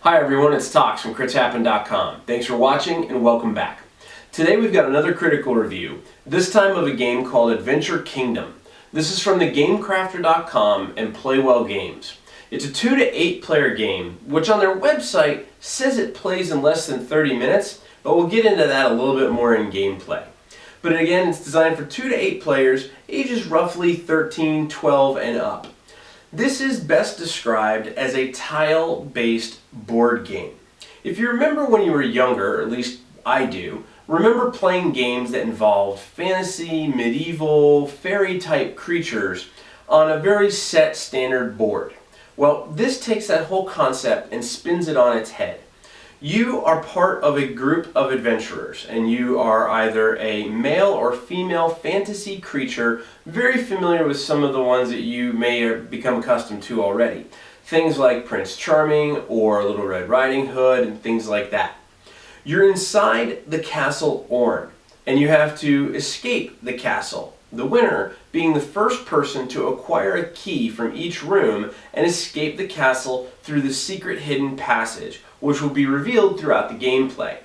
Hi everyone, it's Tox from CritsHappen.com. Thanks for watching and welcome back. Today we've got another critical review, this time of a game called Adventure Kingdom. This is from thegamecrafter.com and Playwell Games. It's a 2 to 8 player game, which on their website says it plays in less than 30 minutes, but we'll get into that a little bit more in gameplay. But again, it's designed for 2 to 8 players, ages roughly 13, 12, and up. This is best described as a tile-based board game. If you remember when you were younger, or at least I do, remember playing games that involved fantasy, medieval, fairy-type creatures on a very set standard board. Well, this takes that whole concept and spins it on its head. You are part of a group of adventurers, and you are either a male or female fantasy creature, very familiar with some of the ones that you may have become accustomed to already. Things like Prince Charming or Little Red Riding Hood and things like that. You're inside the Castle Orn, and you have to escape the castle. The winner being the first person to acquire a key from each room and escape the castle through the secret hidden passage, which will be revealed throughout the gameplay.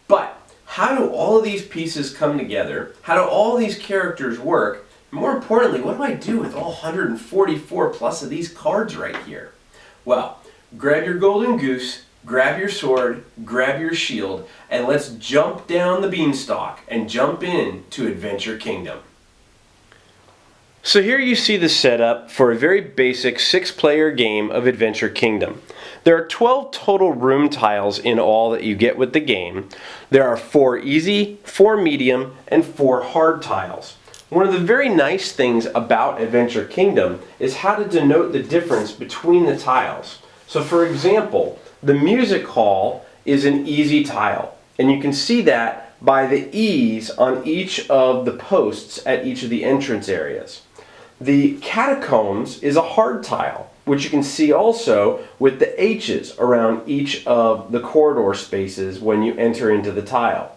But how do all of these pieces come together? How do all these characters work? And more importantly, what do I do with all 144 plus of these cards right here? Well, grab your golden goose, grab your sword, grab your shield, and let's jump down the beanstalk and jump in to Adventure Kingdom. So here you see the setup for a very basic 6-player game of Adventure Kingdom. There are 12 total room tiles in all that you get with the game. There are 4 easy, 4 medium, and 4 hard tiles. One of the very nice things about Adventure Kingdom is how to denote the difference between the tiles. So for example, the music hall is an easy tile, and you can see that by the E's on each of the posts at each of the entrance areas. The catacombs is a hard tile, which you can see also with the H's around each of the corridor spaces when you enter into the tile.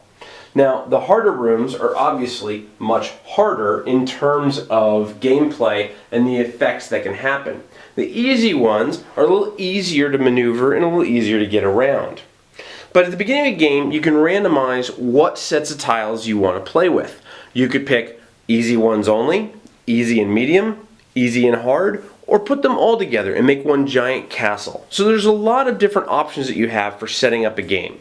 Now, the harder rooms are obviously much harder in terms of gameplay and the effects that can happen. The easy ones are a little easier to maneuver and a little easier to get around. But at the beginning of the game, you can randomize what sets of tiles you want to play with. You could pick easy ones only, easy and medium, easy and hard, or put them all together and make one giant castle. So there's a lot of different options that you have for setting up a game.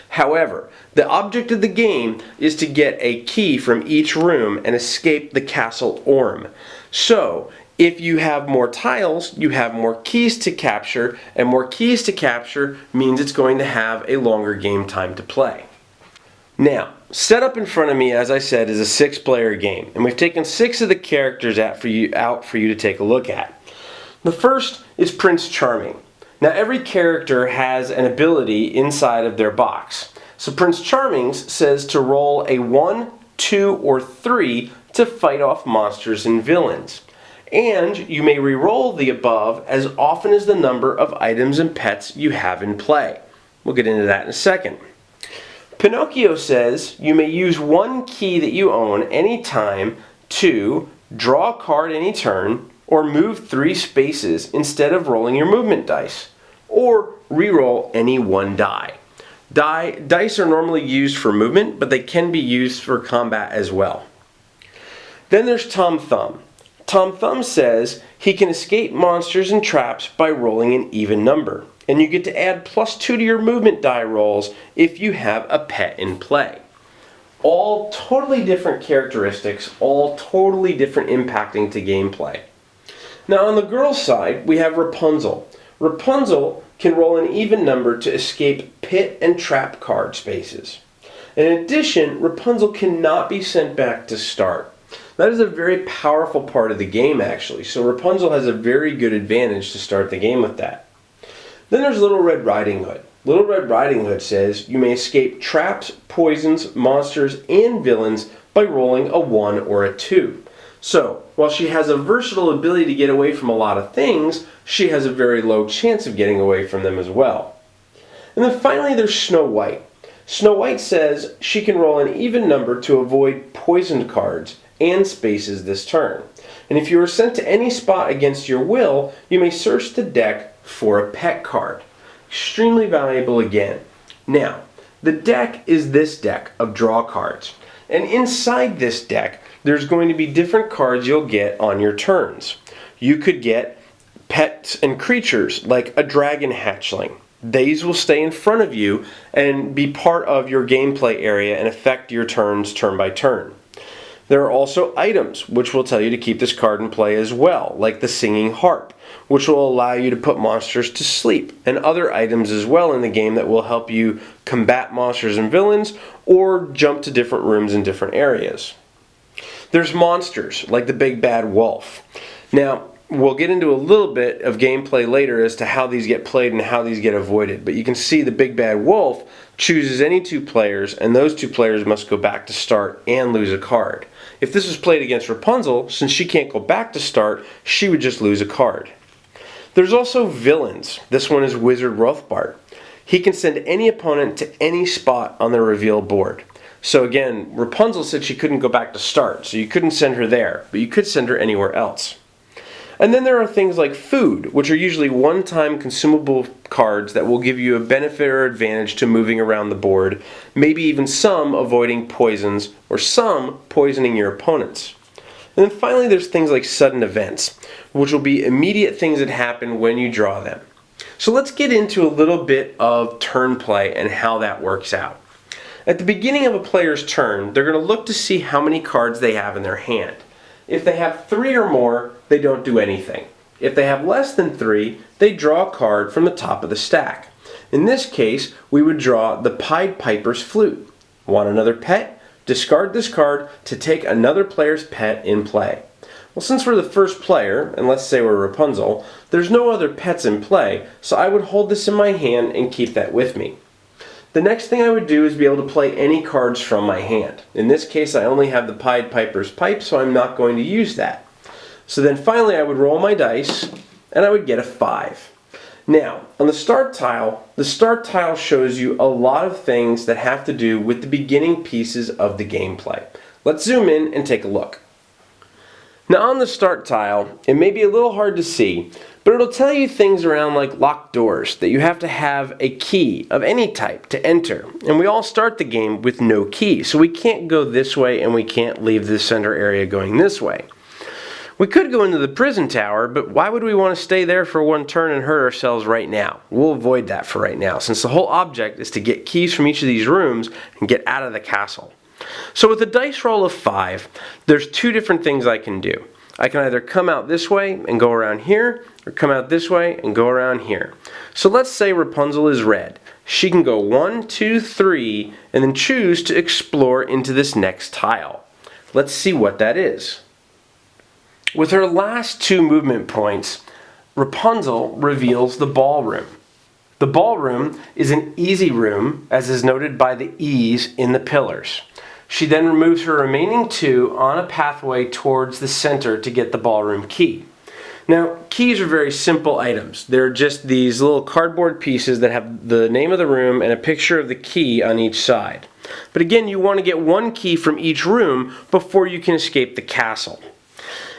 However, the object of the game is to get a key from each room and escape the Castle Orm. So, if you have more tiles, you have more keys to capture, and more keys to capture means it's going to have a longer game time to play. Now, set up in front of me, as I said, is a 6-player game, and we've taken 6 of the characters out for you to take a look at. The first is Prince Charming. Now, every character has an ability inside of their box. So Prince Charming's says to roll a 1, 2, or 3 to fight off monsters and villains. And you may re-roll the above as often as the number of items and pets you have in play. We'll get into that in a second. Pinocchio says you may use 1 key that you own any time to draw a card any turn, or move 3 spaces instead of rolling your movement dice, or re-roll any 1 die. Dice are normally used for movement, but they can be used for combat as well. Then there's Tom Thumb. Tom Thumb says he can escape monsters and traps by rolling an even number, and you get to add +2 to your movement die rolls if you have a pet in play. All totally different characteristics, all totally different impacting to gameplay. Now on the girls' side, we have Rapunzel. Rapunzel can roll an even number to escape pit and trap card spaces. In addition, Rapunzel cannot be sent back to start. That is a very powerful part of the game actually, so Rapunzel has a very good advantage to start the game with that. Then there's Little Red Riding Hood. Little Red Riding Hood says you may escape traps, poisons, monsters, and villains by rolling a 1 or a 2. So, while she has a versatile ability to get away from a lot of things, she has a very low chance of getting away from them as well. And then finally there's Snow White. Snow White says she can roll an even number to avoid poisoned cards and spaces this turn. And if you are sent to any spot against your will, you may search the deck for a pet card. Extremely valuable again. Now, the deck is this deck of draw cards. And inside this deck, there's going to be different cards you'll get on your turns. You could get pets and creatures like a dragon hatchling. These will stay in front of you and be part of your gameplay area and affect your turns turn by turn. There are also items which will tell you to keep this card in play as well, like the Singing Harp, which will allow you to put monsters to sleep, and other items as well in the game that will help you combat monsters and villains or jump to different rooms in different areas. There's monsters like the Big Bad Wolf. Now, we'll get into a little bit of gameplay later as to how these get played and how these get avoided, but you can see the Big Bad Wolf chooses any two players, and those two players must go back to start and lose a card. If this was played against Rapunzel, since she can't go back to start, she would just lose a card. There's also villains. This one is Wizard Rothbart. He can send any opponent to any spot on the reveal board. So again, Rapunzel said she couldn't go back to start, so you couldn't send her there, but you could send her anywhere else. And then there are things like food, which are usually one-time consumable cards that will give you a benefit or advantage to moving around the board, maybe even some avoiding poisons or some poisoning your opponents. And then finally there's things like sudden events, which will be immediate things that happen when you draw them. So let's get into a little bit of turn play and how that works out. At the beginning of a player's turn, they're going to look to see how many cards they have in their hand. If they have 3 or more, they don't do anything. If they have less than 3, they draw a card from the top of the stack. In this case, we would draw the Pied Piper's Flute. Want another pet? Discard this card to take another player's pet in play. Well, since we're the first player, and let's say we're Rapunzel, there's no other pets in play, so I would hold this in my hand and keep that with me. The next thing I would do is be able to play any cards from my hand. In this case, I only have the Pied Piper's Pipe, so I'm not going to use that. So then finally I would roll my dice, and I would get a 5. Now, on the start tile shows you a lot of things that have to do with the beginning pieces of the gameplay. Let's zoom in and take a look. Now on the start tile, it may be a little hard to see, but it'll tell you things around like locked doors, that you have to have a key of any type to enter. And we all start the game with no key, so we can't go this way and we can't leave the center area going this way. We could go into the prison tower, but why would we want to stay there for one turn and hurt ourselves right now? We'll avoid that for right now, since the whole object is to get keys from each of these rooms and get out of the castle. So with a dice roll of 5, there's 2 different things I can do. I can either come out this way and go around here, or come out this way and go around here. So let's say Rapunzel is red. She can go 1, 2, 3, and then choose to explore into this next tile. Let's see what that is. With her last 2 movement points, Rapunzel reveals the ballroom. The ballroom is an easy room, as is noted by the E's in the pillars. She then removes her remaining 2 on a pathway towards the center to get the ballroom key. Now, keys are very simple items. They're just these little cardboard pieces that have the name of the room and a picture of the key on each side. But again, you want to get 1 key from each room before you can escape the castle.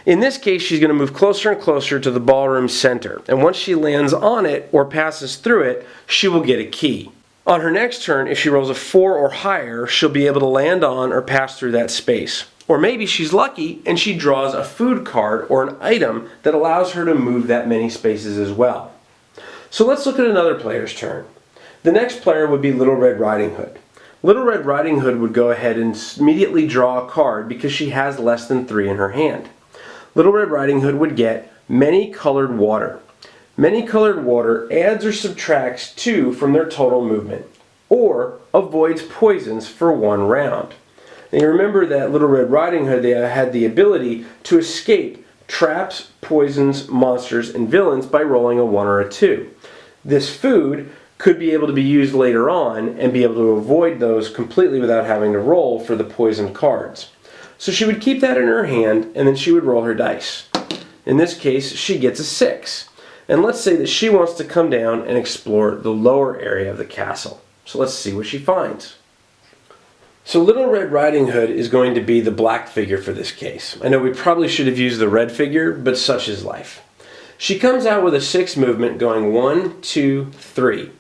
In this case, she's going to move closer and closer to the ballroom center, and once she lands on it or passes through it, she will get a key. On her next turn, if she rolls a 4 or higher, she'll be able to land on or pass through that space. Or maybe she's lucky and she draws a food card or an item that allows her to move that many spaces as well. So let's look at another player's turn. The next player would be Little Red Riding Hood. Little Red Riding Hood would go ahead and immediately draw a card because she has less than 3 in her hand. Little Red Riding Hood would get Many Colored Water. Many Colored Water adds or subtracts 2 from their total movement, or avoids poisons for 1 round. Now you remember that Little Red Riding Hood, they had the ability to escape traps, poisons, monsters, and villains by rolling a 1 or a 2. This food could be able to be used later on and be able to avoid those completely without having to roll for the poison cards. So she would keep that in her hand, and then she would roll her dice. In this case, she gets a 6. And let's say that she wants to come down and explore the lower area of the castle. So let's see what she finds. So Little Red Riding Hood is going to be the black figure for this case. I know we probably should have used the red figure, but such is life. She comes out with a 6 movement going 1, 2, 3.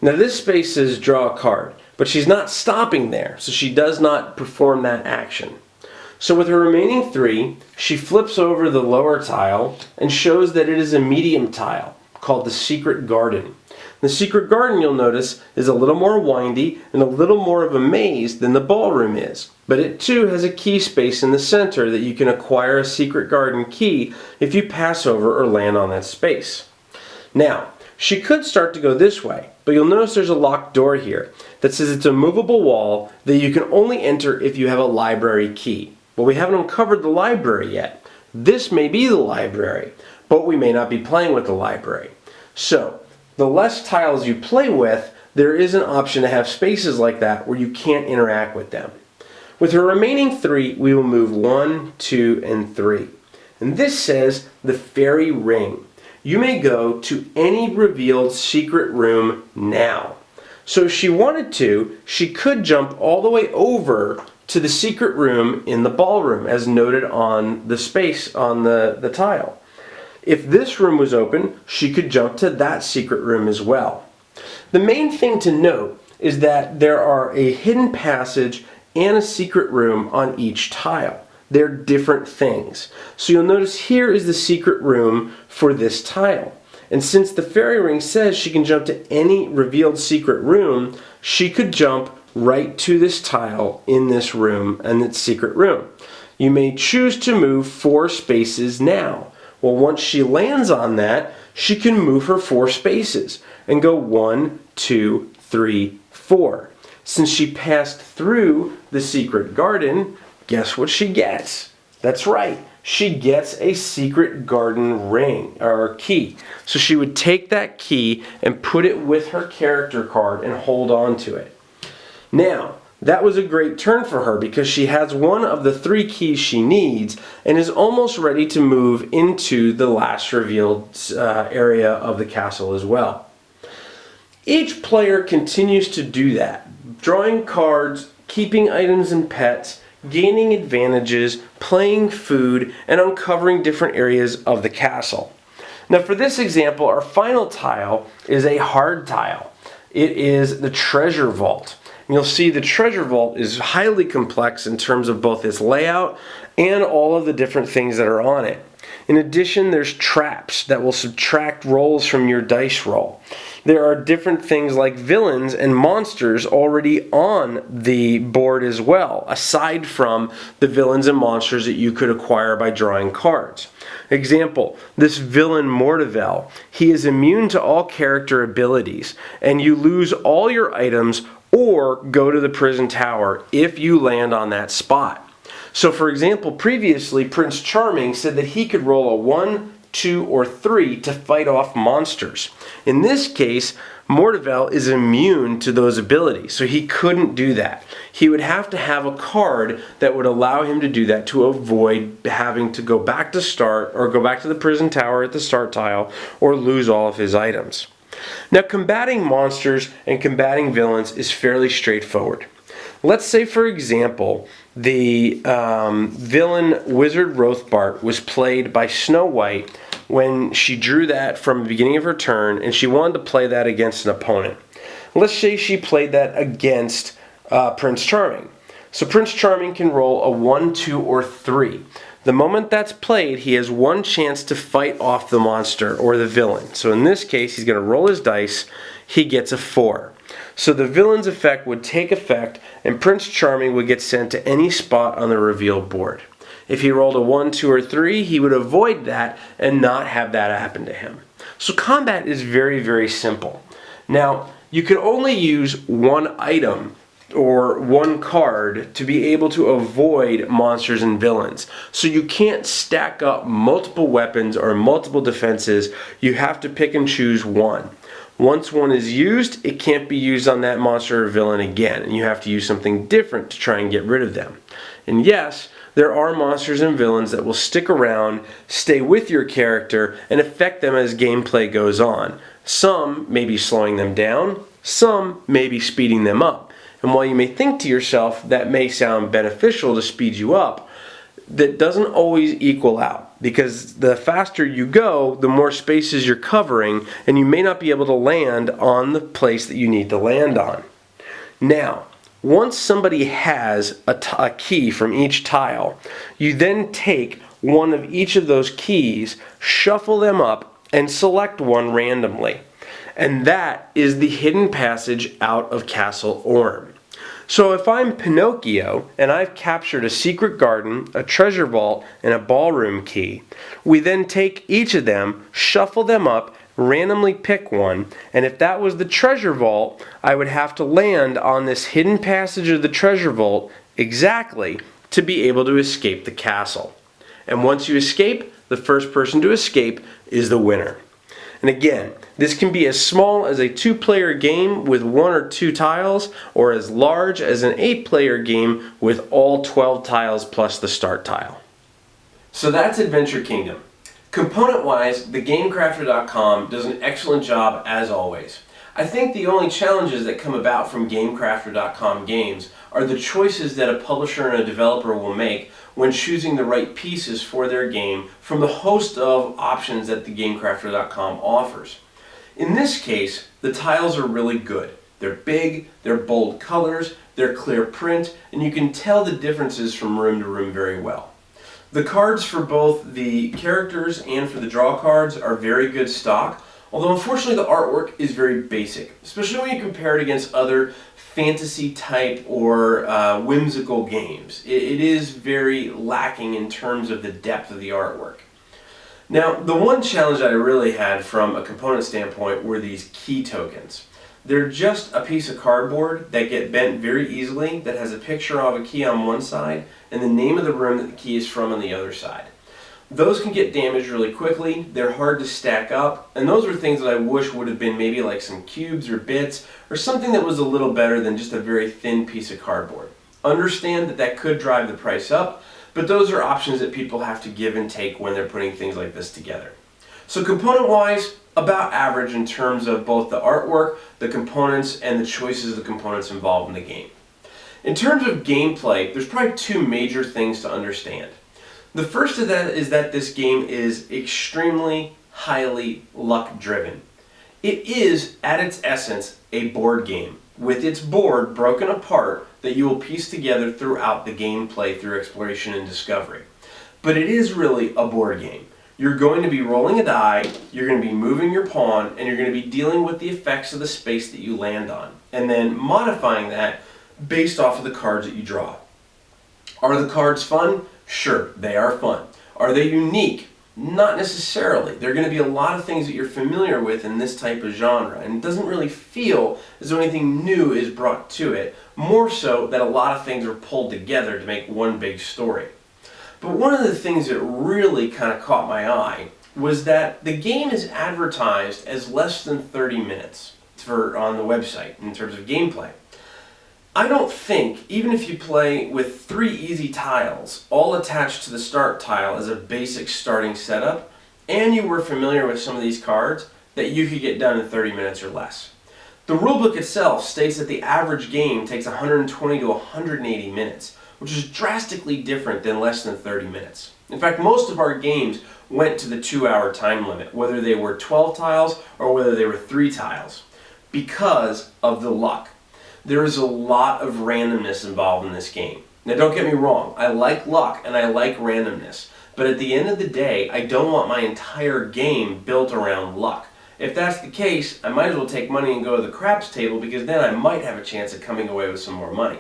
Now this space says draw a card, but she's not stopping there, so she does not perform that action. So with her remaining 3, she flips over the lower tile and shows that it is a medium tile called the Secret Garden. The Secret Garden, you'll notice, is a little more windy and a little more of a maze than the ballroom is. But it too has a key space in the center that you can acquire a Secret Garden key if you pass over or land on that space. Now, she could start to go this way, but you'll notice there's a locked door here that says it's a movable wall that you can only enter if you have a library key. Well, we haven't uncovered the library yet. This may be the library, but we may not be playing with the library. So, the less tiles you play with, there is an option to have spaces like that where you can't interact with them. With her remaining 3, we will move 1, 2, and 3. And this says the Fairy Ring. You may go to any revealed secret room now. So if she wanted to, she could jump all the way over to the secret room in the ballroom, as noted on the space on the tile. If this room was open, she could jump to that secret room as well. The main thing to note is that there are a hidden passage and a secret room on each tile. They're different things. So you'll notice here is the secret room for this tile. And since the Fairy Ring says she can jump to any revealed secret room, she could jump right to this tile in this room and its secret room. You may choose to move 4 spaces now. Well, once she lands on that, she can move her 4 spaces and go 1, 2, 3, 4. Since she passed through the Secret Garden, guess what she gets? That's right, she gets a Secret Garden ring, or key. So she would take that key and put it with her character card and hold on to it. Now, that was a great turn for her because she has one of the 3 keys she needs and is almost ready to move into the last revealed area of the castle as well. Each player continues to do that, drawing cards, keeping items and pets, gaining advantages, playing food, and uncovering different areas of the castle. Now for this example, our final tile is a hard tile. It is the Treasure Vault. And you'll see the Treasure Vault is highly complex in terms of both its layout and all of the different things that are on it. In addition, there's traps that will subtract rolls from your dice roll. There are different things like villains and monsters already on the board as well, aside from the villains and monsters that you could acquire by drawing cards. Example, this villain Mortevel, he is immune to all character abilities, and you lose all your items or go to the prison tower if you land on that spot. So for example, previously Prince Charming said that he could roll a 1, 2, or 3 to fight off monsters. In this case, Mortevel is immune to those abilities, so he couldn't do that. He would have to have a card that would allow him to do that to avoid having to go back to start or go back to the prison tower at the start tile or lose all of his items. Now, combating monsters and combating villains is fairly straightforward. Let's say, for example, the villain Wizard Rothbart was played by Snow White when she drew that from the beginning of her turn and she wanted to play that against an opponent. Let's say she played that against Prince Charming. So Prince Charming can roll a 1, 2, or 3. The moment that's played, he has one chance to fight off the monster or the villain. So in this case, he's going to roll his dice. He gets a 4. So the villain's effect would take effect, and Prince Charming would get sent to any spot on the reveal board. If he rolled a 1, 2, or 3, he would avoid that and not have that happen to him. So combat is very, very simple. Now, you can only use one item or one card to be able to avoid monsters and villains. So you can't stack up multiple weapons or multiple defenses. You have to pick and choose one. Once one is used, it can't be used on that monster or villain again, and you have to use something different to try and get rid of them. And yes, there are monsters and villains that will stick around, stay with your character, and affect them as gameplay goes on. Some may be slowing them down, some may be speeding them up. And while you may think to yourself that may sound beneficial to speed you up, that doesn't always equal out, because the faster you go, the more spaces you're covering, and you may not be able to land on the place that you need to land on. Now, once somebody has a key from each tile, you then take one of each of those keys, shuffle them up, and select one randomly. And that is the hidden passage out of Castle Orm. So if I'm Pinocchio and I've captured a secret garden, a treasure vault, and a ballroom key, we then take each of them, shuffle them up, randomly pick one, and if that was the treasure vault, I would have to land on this hidden passage of the treasure vault exactly to be able to escape the castle. And once you escape, the first person to escape is the winner. And again, this can be as small as a 2-player game with 1 or 2 tiles, or as large as an 8-player game with all 12 tiles plus the start tile. So that's Adventure Kingdom. Component-wise, thegamecrafter.com does an excellent job as always. I think the only challenges that come about from GameCrafter.com games are the choices that a publisher and a developer will make when choosing the right pieces for their game from the host of options that the GameCrafter.com offers. In this case, the tiles are really good. They're big, they're bold colors, they're clear print, and you can tell the differences from room to room very well. The cards for both the characters and for the draw cards are very good stock, although unfortunately the artwork is very basic, especially when you compare it against other fantasy type or whimsical games. It is very lacking in terms of the depth of the artwork. Now, the one challenge that I really had from a component standpoint were these key tokens. They're just a piece of cardboard that get bent very easily that has a picture of a key on one side and the name of the room that the key is from on the other side. Those can get damaged really quickly, they're hard to stack up, and those were things that I wish would have been maybe like some cubes or bits or something that was a little better than just a very thin piece of cardboard. Understand that that could drive the price up, but those are options that people have to give and take when they're putting things like this together. So component-wise, about average in terms of both the artwork, the components, and the choices of the components involved in the game. In terms of gameplay, there's probably 2 major things to understand. The first of that is that this game is extremely highly luck-driven. It is, at its essence, a board game, with its board broken apart that you will piece together throughout the gameplay through exploration and discovery. But it is really a board game. You're going to be rolling a die, you're going to be moving your pawn, and you're going to be dealing with the effects of the space that you land on, and then modifying that based off of the cards that you draw. Are the cards fun? Sure, they are fun. Are they unique? Not necessarily. There are going to be a lot of things that you're familiar with in this type of genre, and it doesn't really feel as though anything new is brought to it, more so that a lot of things are pulled together to make one big story. But one of the things that really kind of caught my eye was that the game is advertised as less than 30 minutes on the website in terms of gameplay. I don't think, even if you play with 3 easy tiles, all attached to the start tile as a basic starting setup, and you were familiar with some of these cards, that you could get done in 30 minutes or less. The rulebook itself states that the average game takes 120 to 180 minutes, which is drastically different than less than 30 minutes. In fact, most of our games went to the 2-hour time limit, whether they were 12 tiles or whether they were 3 tiles, because of the luck. There is a lot of randomness involved in this game. Now don't get me wrong, I like luck and I like randomness, but at the end of the day, I don't want my entire game built around luck. If that's the case, I might as well take money and go to the craps table, because then I might have a chance of coming away with some more money.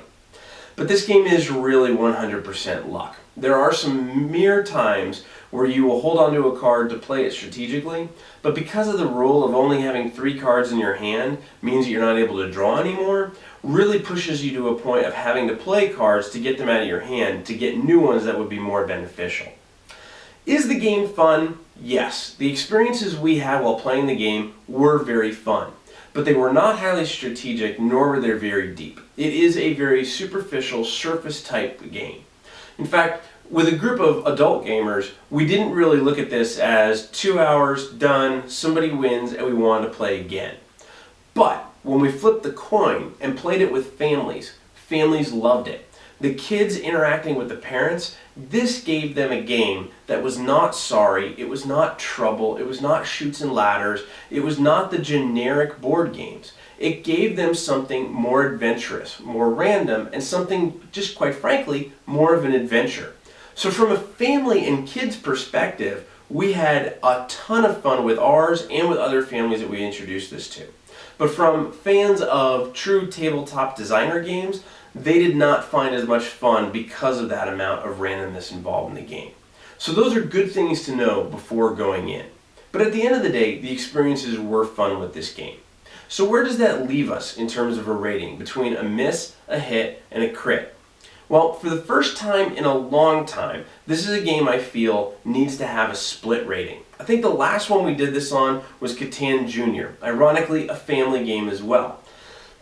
But this game is really 100% luck. There are some mere times where you will hold onto a card to play it strategically, but because of the rule of only having 3 cards in your hand means that you're not able to draw anymore, really pushes you to a point of having to play cards to get them out of your hand to get new ones that would be more beneficial. Is the game fun? Yes. The experiences we had while playing the game were very fun, but they were not highly strategic, nor were they very deep. It is a very superficial, surface type game. In fact, With a group of adult gamers, we didn't really look at this as 2 hours, done, somebody wins, and we wanted to play again. But when we flipped the coin and played it with families, families loved it. The kids interacting with the parents, this gave them a game that was not sorry, it was not trouble, it was not chutes and ladders, it was not the generic board games. It gave them something more adventurous, more random, and something, just quite frankly, more of an adventure. So from a family and kids perspective, we had a ton of fun with ours and with other families that we introduced this to. But from fans of true tabletop designer games, they did not find as much fun because of that amount of randomness involved in the game. So those are good things to know before going in. But at the end of the day, the experiences were fun with this game. So where does that leave us in terms of a rating between a miss, a hit, and a crit? Well, for the first time in a long time, this is a game I feel needs to have a split rating. I think the last one we did this on was Catan Jr., ironically a family game as well.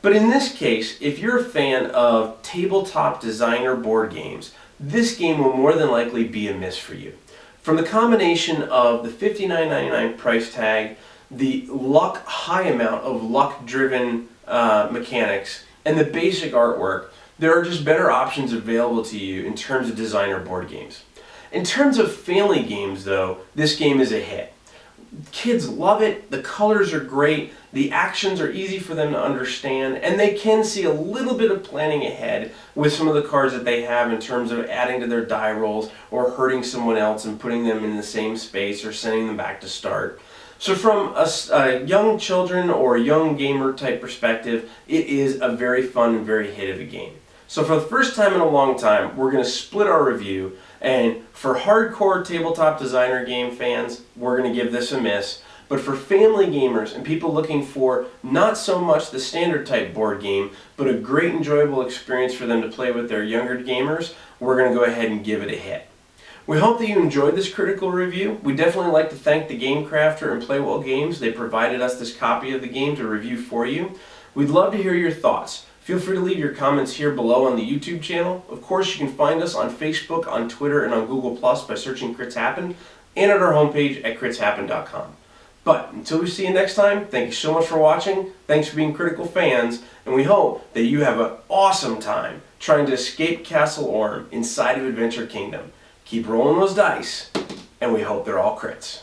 But in this case, if you're a fan of tabletop designer board games, this game will more than likely be a miss for you. From the combination of the $59.99 price tag, the high amount of luck-driven mechanics, and the basic artwork, there are just better options available to you in terms of designer board games. In terms of family games, though, this game is a hit. Kids love it, the colors are great, the actions are easy for them to understand, and they can see a little bit of planning ahead with some of the cards that they have in terms of adding to their die rolls or hurting someone else and putting them in the same space or sending them back to start. So from a young children or young gamer type perspective, it is a very fun and very hit of a game. So for the first time in a long time, we're going to split our review, and for hardcore tabletop designer game fans, we're going to give this a miss. But for family gamers and people looking for not so much the standard type board game, but a great enjoyable experience for them to play with their younger gamers, we're going to go ahead and give it a hit. We hope that you enjoyed this critical review. We definitely like to thank the Game Crafter and Playwell Games. They provided us this copy of the game to review for you. We'd love to hear your thoughts. Feel free to leave your comments here below on the YouTube channel. Of course, you can find us on Facebook, on Twitter, and on Google Plus by searching Crits Happen, and at our homepage at critshappen.com. But until we see you next time, thank you so much for watching, thanks for being critical fans, and we hope that you have an awesome time trying to escape Castle Orm inside of Adventure Kingdom. Keep rolling those dice, and we hope they're all crits.